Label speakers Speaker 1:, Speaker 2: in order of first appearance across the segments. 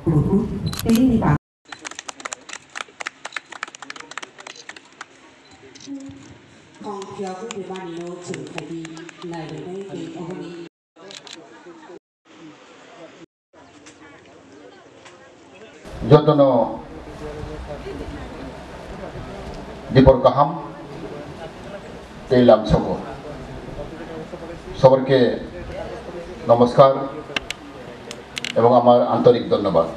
Speaker 1: Jotono Dipor Kaham Teilam Sogo সবাইকে নমস্কার এবং আমার আন্তরিক ধন্যবাদ।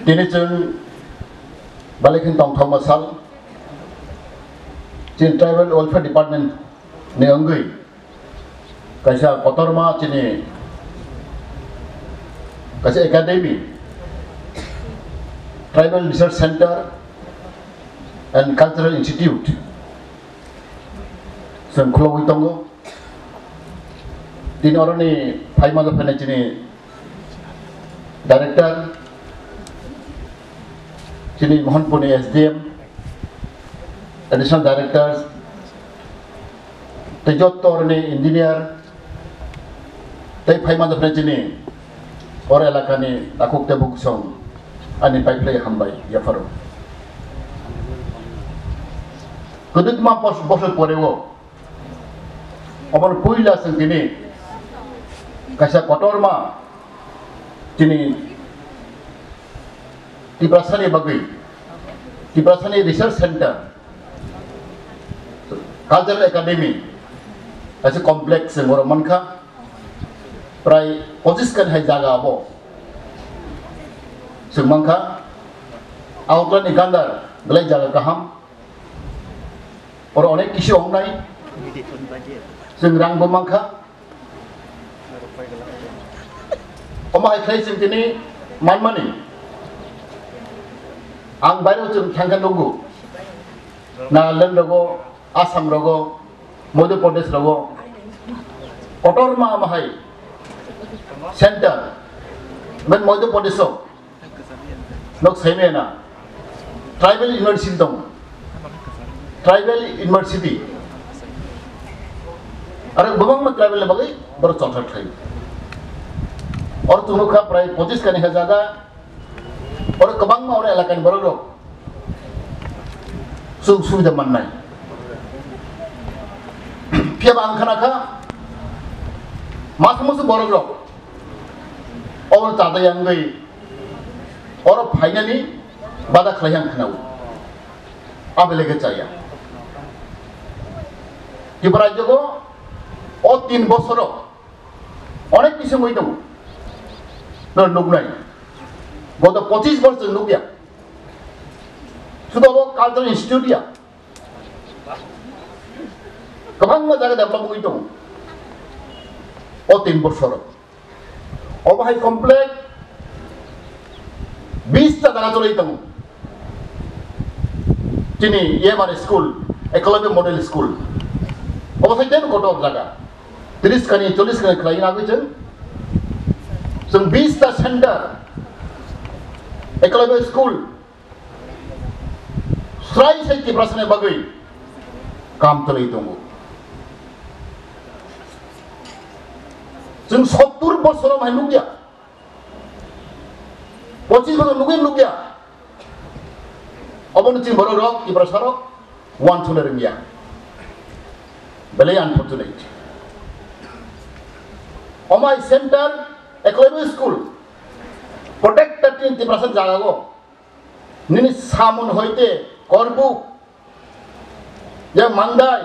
Speaker 1: তিনি जों बालेखिन तंथं मसाल चिन ट्राइबल वेलफेयर डिपार्टमेंट ने अंगै कैसा कतरमा चिनि कैसा academy tribal research centre and cultural institute जों खुलावै दङ। दिन अरनि फाइमा फैनाय चिनि डायरेक्टर चिनि मोहनपुरनि एसडीएम एडिशनल डायरेक्टर्स तेजत्त अरनि इंजिनियर तै फाइमा फैनाय चिनि और एलाकानि आकुक्ते बुकसं आनि पाइप्लाय हामबाय याफारो गोदोमा बसर परेव अमर पुइला जों दिनै कैसा कटरमा दिनै तिब्रासानि बागै तिब्रासानि रिसर्च सेंटर कल्चरल एकेडमी ऐसे कॉम्प्लेक्स जों बर मनखा प्राय 25 खान हाय जागा अब जों मनखा आउटलाइन गान्दार गलाय जागा गाहाम और अनेक किसु अंनाय जों रांबो मांखा अमाय खाय जों दिनै मानमानि आं बायराव जों थांगोन नंगौ नागालेण्ड रगो आसाम रगो मध्य प्रदेश रगो कटरमा माहाय सेंटर में मध्य प्रदेश नक सैमेना ट्राइबल यूनिवर्सिटी दं ट्राइबल यूनिवर्सिटी और गोबां ट्राइबल बागै बर चर्चा थायो और तुमुखा प्राय 25 खानि जागा और गोबां और एलाकानि बर रक सुबिदा मोननाय फियाबा आंखानाखा मासमोस बर रक और तादायांगै और फाइनानि बादा खालायहां खानाव आबेलेगे जाया किबरा जगो ओ 3 बছর अनेक किसु মই दं न नुगनाय गत 25 বছর नुगिया शुद्ध कल्चरल इंस्टीट्यूट या गोबां जायगा डेभलप মই दं ओ 3 বছর अबहाय कमप्लीट 20 टा जायगा चलै दं दिनै MR school Eklavya model school अबहाय देन गत जायगा 30 खानि 40 खानि खालायनो हागौ जों 20 टा सेंटर एकलव्य स्कूल स्राय साहित्य प्रश्न बागै काम चलै दङ जों 70 বছর माय नुगिया 25 বছর नुगिया अबन जों बर रक इब्रा सरक वान थुले रोंगिया बेले अनफॉर्चुनेट अमाय सेंटर एकलव्य स्कूल प्रोटेक्टेड 30% जागागो निनि सामन होइते करबु जे मांदाय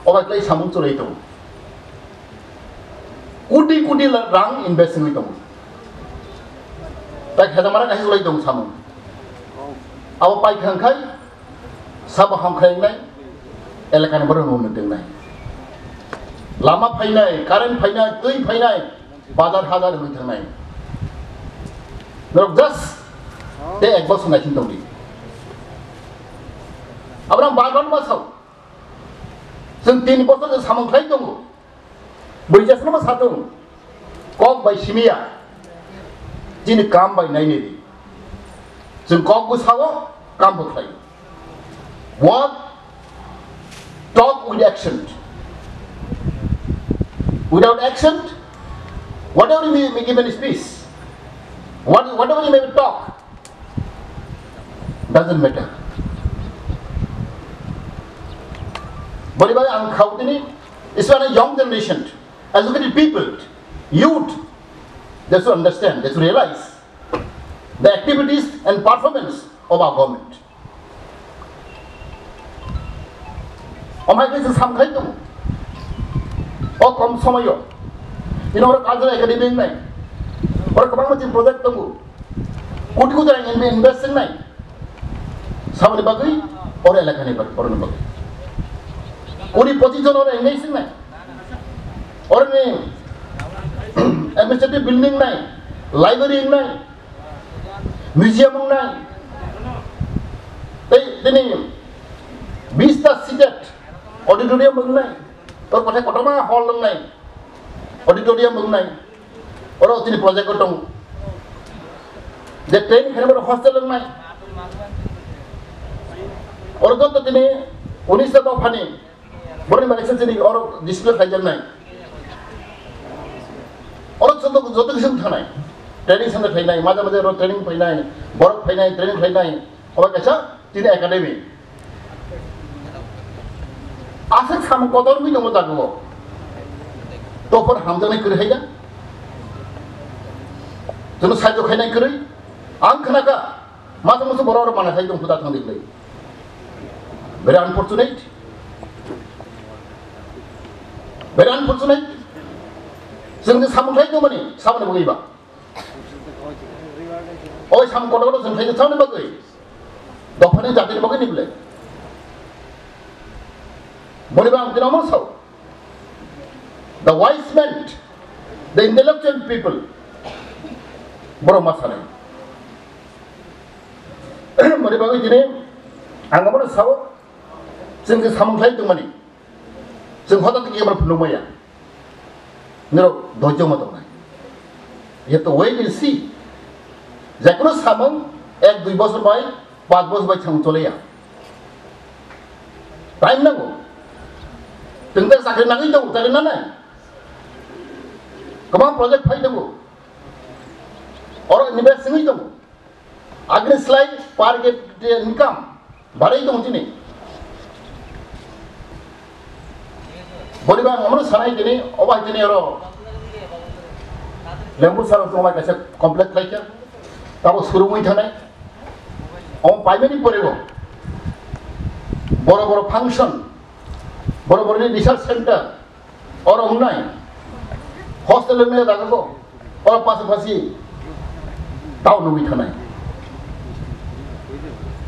Speaker 1: अबाय सामन चलै दं कोटी कोटी रां इनभेस्ट होई दं ता हेदामारा गाहि चलै दं सामन अब पाइखांखाय साबा हामखायनाय एलाकानि बर नुनो दोंनाय लामा फायनाय कारेन्ट फायनाय दै फायनाय बाजार हाजार होई थांनाय नरक जस्ट ते एक बছর नायखिन दंदि आब्राम बागन मासाव जों 3 বছর जों सामखाय दङ बैजासनो साथों कक बाय सिमिया दिनै काम बाय नायनि जों कक बुसावो काम बोख्लाय work talk with action without action whatever you may give a speech, whatever you may talk, doesn't matter. Baribai ang khawtini, it's one a young generation, educated people, youth. They should understand, they should realize the activities and performance of our government. Omai kasi samkhai tum, o kom samayo, ino orang kajar academy nai, orang kabang macam project tunggu, kuti orang investing nai, sama ni bagai, orang elakkan ni bagai, orang ni bagai. Kuri position orang engaging nai, orang ni administrative building nai, library nai, museum nai, ini 20 seated auditorium nai, orang pakai kotama hall nai, auditorium nai, orang ini project kotong, the train kena hostel nai, orang tu ini Unisa tu fani. Boleh mereka sendiri orang display saja naik. Orang jodoh kisah tu naik. Training center naik, macam-macam orang training naik, borok naik, training naik. Orang kata tidak akademi. Asal sama kotor ni kamu tak tahu. Topor hamzah ni kerja saja. Jangan sahaja kerja kerja. Angk naga, macam-macam borok mana sahaja kita tang diklik. Very unfortunate. Very unfortunate. Sehingga sama saya tu mana, sama ni bagaimana? Oh, sama kotor tu saya sama ni bagaimana? Doktor ni jadi bagaimana boleh? Boleh bang, kita nama sahaja. The wise men, the intellectual people, berapa masalah? Boleh bang, jadi anggapan mana sahaja? Sehingga sama saya tu mana? Sehingga hotel kita berapa penuh maya? Nero dojo mata mana? You have to wait and see. Jika sama, 1-2 bos baik, 5 bos baik cang cole ya. Time nago. Tengah sakit nagi jauh, tak ada nana. Kemana project file nago? Orang invest sini jauh. Agar slide target income, barai jauh sini. Boleh bang, orang sana ini, orang ini orang lembu sana tu orang kasi komplek lagi, tahu suruh mui thana, orang payah ni perlu, boro-boro function, boro-boro ni research center, orang unai, hostel ni ada ko, orang pas-pasi, tahu nui thana,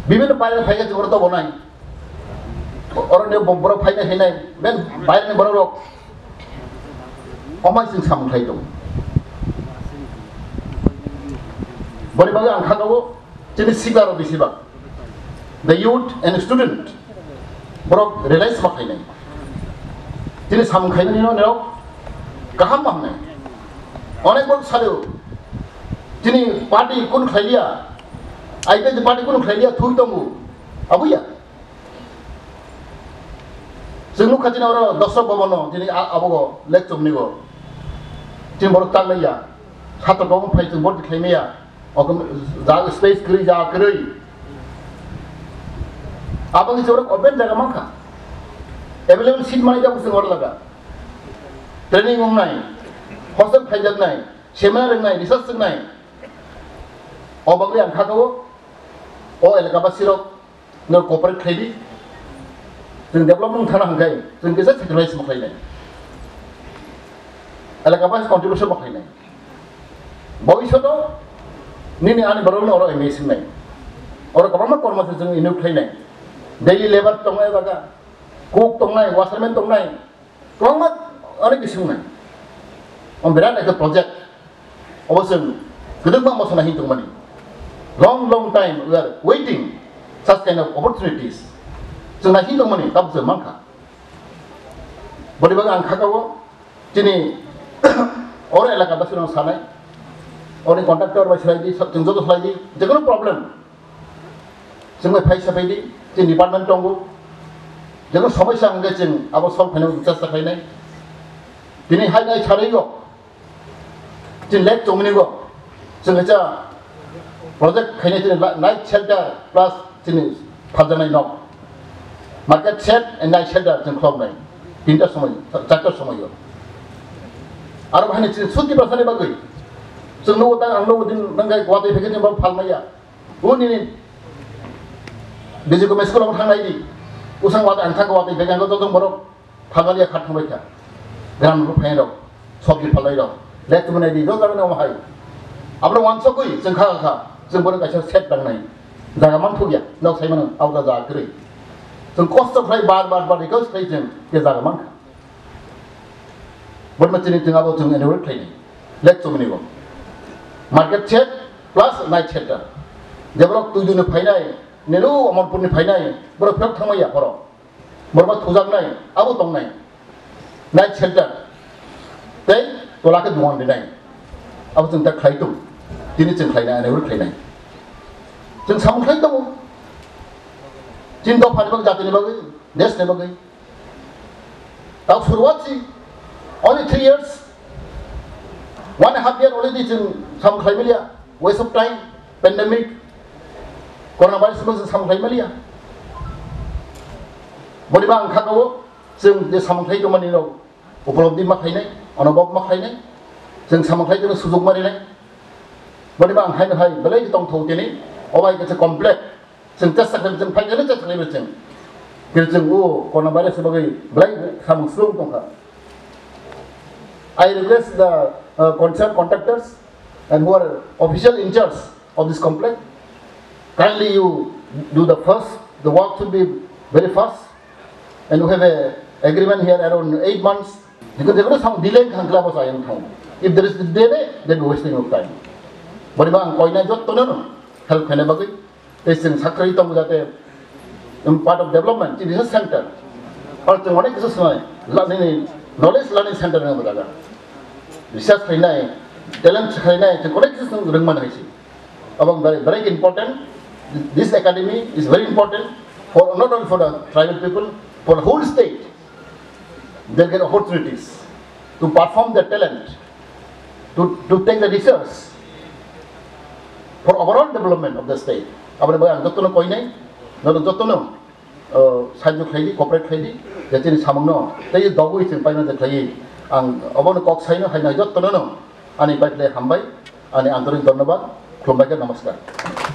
Speaker 1: bibir payah payah tu orang tu bonai. Orang ni berapa faidah henai, ben bayar ni berapa? Omai sing sama kai tu. Boleh bagi angkat aku, jadi sigar atau disibar. The youth and student, berapa realize makai ni. Jadi sama kai ni ni orang kaham mah ni. Orang berapa sahaja. Jadi parti kun kai dia, IPC parti kun kai dia thui tunggu, abu ya. Sungguh kajian orang dasar bawa jadi apa go lecture ni go. Jadi baru tak lagi ya. Satu kaum pay tu baru diklaim ya. Orang jaga space kiri jaga kiri. Apa ni orang open jaga mangka. Available seat mana jaga pusing orang laga. Training umnai, hostel payah nai, seminar nai, research nai. Orang bagi angkat go. Oh elak apa sirok, nol corporate kredit.ซึ่ง development ท่านหังไกซึ่งก็จะ sacrifice มาใครเนี่ยอะไรก็ว่า contribution มาใครเนี่ยบริษัทนี่อันนี้บริษัทเรา amazing เนี่ยorangก็มาคนมาซึ่ง innovate ใครเนี่ย daily labor ตรงไหนบ้าง cook ตรงไหน washerman ตรงไหนก็มาอะไรก็สิ่งเนี่ยผมเวลาใน project เอาซึ่งคือต้องมาสนับสนุนตรงนี้ long time we are waiting such kind of opportunitiesซึ่งในที่ตรงนี้ตับเสริมมั่งค่ะบริบทอันข้าก็ว่าที่นี่ orang elak apa sih orang sana orang kontraktor berselai di jenggot selai di jangan problem semua pay sampai di department tunggu jangan sampai sangat jeng apa solve final just sampai ni ini hanya cari yo जों lake जमिनिगो जों हेचा project खायनाय जों night शेल्टार प्लास जों फाजानाय न market shade and night शेल्टार जों खालामनाय 3टा समय 4टा समायाव आरो बाहायनो जों सुति बासानि बागै जों नो दा आंनो दिन नंगाय गुवाहाटी फैगोन बा फालमाया उनि बिजि गमे स्कुलाव थांनायनि उसां वाद आंथा गुवाहाटी फैगोन तो जों बरफ फालमाया खाथांबाय था ग्राम रुफाय दं सबजि फालनाय दं लेक जमिनि ज' जाबाय नाव हाय आब्रा वानस गई जों खा जों बर गायसा सेट बांनाय जागा मान थुगिया नाव सायमान आवदा जाग्रै जों खस्थ' फ्राय बार बेखौ स्प्रे जों के जागा मान बदमतिनि जों आबो जों एनुअल ट्रेनिं लेक जमिनिगो market shed plus night shelter जेब्ला तुजुनि फायनाय नेनु अमरपुरनि फायनाय बर फेक थांमाया हर बरबा थुजागनाय आबो दंनाय नाइट शेल्टार दै तलाके दुवान दिनाय आबो जों दा खायदों दिनै जों खायनाय एनुअल खायनाय जों सामखाय दङ चिन्ता फानिबाग जातिनि बागै देशनि बागै दाउ सुरुवाति only 3 years 1.5 year already जों सामखाय मिलिया waste of time pandemic coronavirus जों सामखाय मिलिया बरिबा आंखागाव जों जे सामखाय दमानि राव उपलब्धि माखायनाय अनुभव माखायनाय जों सामखाय जों सुजुग मारिनाय बरिबा आंखायनो हाय बेलाय दं थौदिनि अबाय गसे कमप्लेट जों टेस्ट जों फाइनाल टेस्ट खालामो जों coronavirus बागै बेलाय सामस्लु दंखा I request the concerned contractors and who are official in charge of this complex, kindly you do the work should be very fast, and you have a agreement here around 8 months, because there is some delay in Hanklabas I am town. If there is delay, then wasting of time. But if I am going to help Hanabagi, they sing Sakari Tomudate in part of development, it is a center. Or the one is knowledge learning center in Abadaga. Research Hainai, talent Hainai, the correct system Ringman Haisi. Among very important, this academy is very important for not only for the tribal people, for the whole state. They get opportunities to perform their talent, to take the research for overall development of the state. Abang bayang jotono koinai, nono jotono size खायदि corporate खायदि जेतिनि सामंनो तै दगुइ जों पाइना देखायो आं अबनो कक साइनो हायना जत्तनो आनि बाइटले हामबाय आनि आन्तरिक धन्यवाद खुलुमबाय नमस्कार